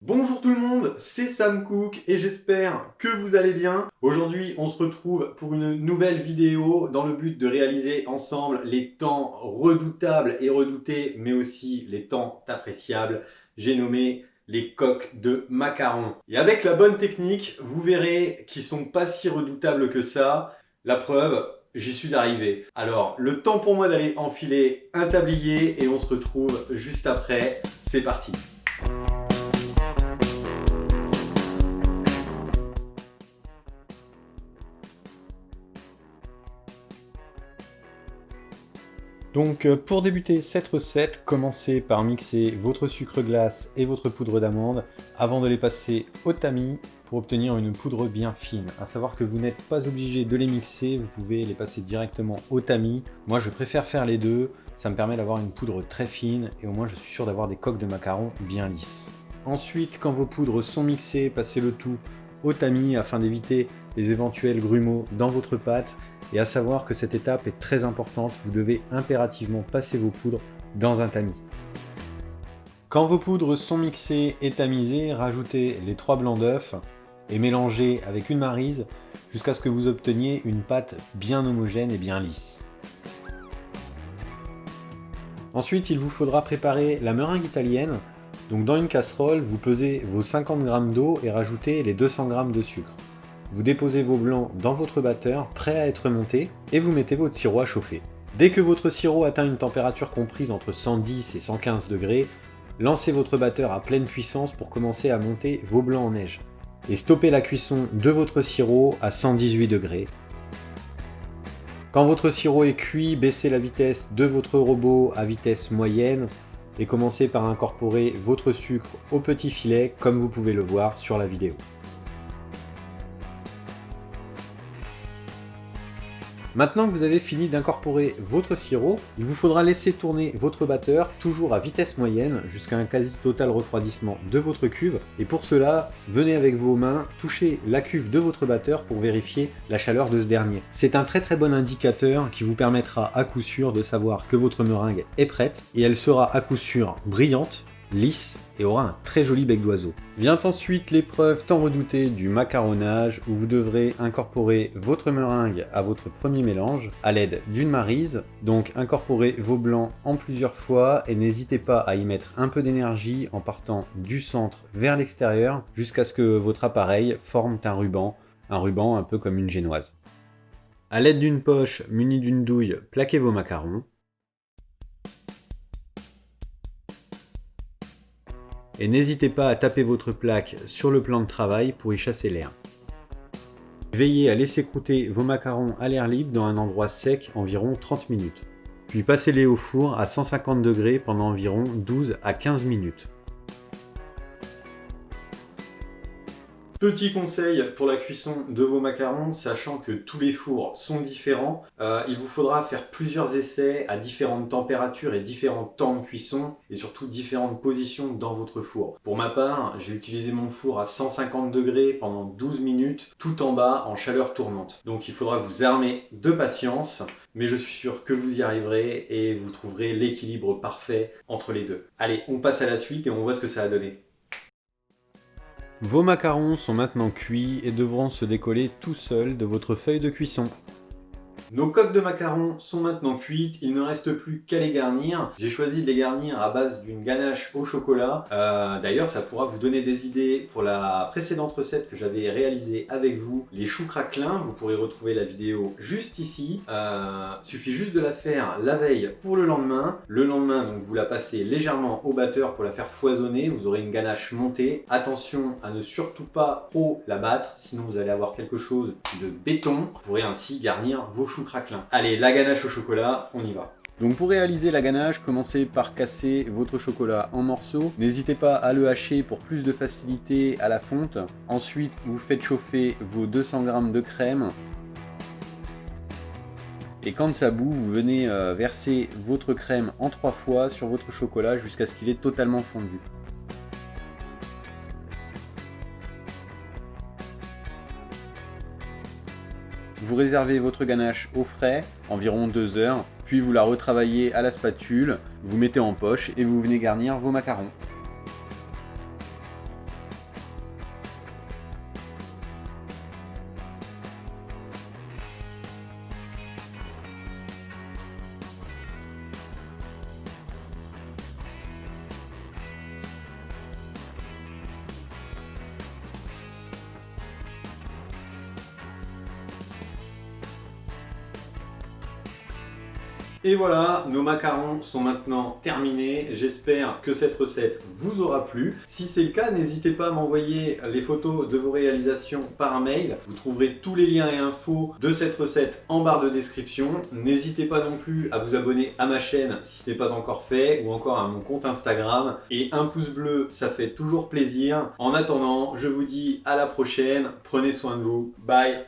Bonjour tout le monde, c'est Sam Cook et j'espère que vous allez bien. Aujourd'hui, on se retrouve pour une nouvelle vidéo dans le but de réaliser ensemble les temps redoutables et redoutés, mais aussi les temps appréciables. J'ai nommé les coques de macarons. Et avec la bonne technique, vous verrez qu'ils sont pas si redoutables que ça. La preuve, j'y suis arrivé. Alors, le temps pour moi d'aller enfiler un tablier et on se retrouve juste après. C'est parti. Donc pour débuter cette recette, commencez par mixer votre sucre glace et votre poudre d'amande avant de les passer au tamis pour obtenir une poudre bien fine. A savoir que vous n'êtes pas obligé de les mixer, vous pouvez les passer directement au tamis. Moi je préfère faire les deux, ça me permet d'avoir une poudre très fine et au moins je suis sûr d'avoir des coques de macarons bien lisses. Ensuite, quand vos poudres sont mixées, passez le tout au tamis afin d'éviter les éventuels grumeaux dans votre pâte. Et à savoir que cette étape est très importante, vous devez impérativement passer vos poudres dans un tamis. Quand vos poudres sont mixées et tamisées, rajoutez les 3 blancs d'œufs et mélangez avec une maryse jusqu'à ce que vous obteniez une pâte bien homogène et bien lisse. Ensuite, il vous faudra préparer la meringue italienne. Donc dans une casserole, vous pesez vos 50 g d'eau et rajoutez les 200 g de sucre. Vous déposez vos blancs dans votre batteur, prêt à être monté, et vous mettez votre sirop à chauffer. Dès que votre sirop atteint une température comprise entre 110 et 115 degrés, lancez votre batteur à pleine puissance pour commencer à monter vos blancs en neige. Et stoppez la cuisson de votre sirop à 118 degrés. Quand votre sirop est cuit, baissez la vitesse de votre robot à vitesse moyenne et commencez par incorporer votre sucre au petit filet comme vous pouvez le voir sur la vidéo. Maintenant que vous avez fini d'incorporer votre sirop, il vous faudra laisser tourner votre batteur toujours à vitesse moyenne jusqu'à un quasi total refroidissement de votre cuve. Et pour cela, venez avec vos mains toucher la cuve de votre batteur pour vérifier la chaleur de ce dernier. C'est un très bon indicateur qui vous permettra à coup sûr de savoir que votre meringue est prête et elle sera à coup sûr brillante, lisse et aura un très joli bec d'oiseau. Vient ensuite l'épreuve tant redoutée du macaronnage où vous devrez incorporer votre meringue à votre premier mélange à l'aide d'une maryse. Donc incorporez vos blancs en plusieurs fois et n'hésitez pas à y mettre un peu d'énergie en partant du centre vers l'extérieur jusqu'à ce que votre appareil forme un ruban un peu comme une génoise. À l'aide d'une poche munie d'une douille, plaquez vos macarons. Et n'hésitez pas à taper votre plaque sur le plan de travail pour y chasser l'air. Veillez à laisser croûter vos macarons à l'air libre dans un endroit sec environ 30 minutes. Puis passez-les au four à 150 degrés pendant environ 12 à 15 minutes. Petit conseil pour la cuisson de vos macarons, sachant que tous les fours sont différents, il vous faudra faire plusieurs essais à différentes températures et différents temps de cuisson et surtout différentes positions dans votre four. Pour ma part, j'ai utilisé mon four à 150 degrés pendant 12 minutes, tout en bas en chaleur tournante. Donc il faudra vous armer de patience, mais je suis sûr que vous y arriverez et vous trouverez l'équilibre parfait entre les deux. Allez, on passe à la suite et on voit ce que ça a donné. Vos macarons sont maintenant cuits et devront se décoller tout seuls de votre feuille de cuisson. Nos coques de macarons sont maintenant cuites, il ne reste plus qu'à les garnir. J'ai choisi de les garnir à base d'une ganache au chocolat. D'ailleurs, ça pourra vous donner des idées pour la précédente recette que j'avais réalisée avec vous, les choux craquelins. Vous pourrez retrouver la vidéo juste ici. Suffit juste de la faire la veille pour le lendemain. Le lendemain, donc, vous la passez légèrement au batteur pour la faire foisonner. Vous aurez une ganache montée. Attention à ne surtout pas trop la battre, sinon vous allez avoir quelque chose de béton. Vous pourrez ainsi garnir vos choux craquelin. Allez, la ganache au chocolat, on y va. Donc pour réaliser la ganache, commencez par casser votre chocolat en morceaux. N'hésitez pas à le hacher pour plus de facilité à la fonte. Ensuite, vous faites chauffer vos 200 g de crème. Et quand ça bout, vous venez verser votre crème en 3 fois sur votre chocolat jusqu'à ce qu'il est totalement fondu. Vous réservez votre ganache au frais, environ 2 heures, puis vous la retravaillez à la spatule, vous mettez en poche et vous venez garnir vos macarons. Et voilà, nos macarons sont maintenant terminés. J'espère que cette recette vous aura plu. Si c'est le cas, n'hésitez pas à m'envoyer les photos de vos réalisations par mail. Vous trouverez tous les liens et infos de cette recette en barre de description. N'hésitez pas non plus à vous abonner à ma chaîne si ce n'est pas encore fait, ou encore à mon compte Instagram. Et un pouce bleu, ça fait toujours plaisir. En attendant, je vous dis à la prochaine. Prenez soin de vous. Bye!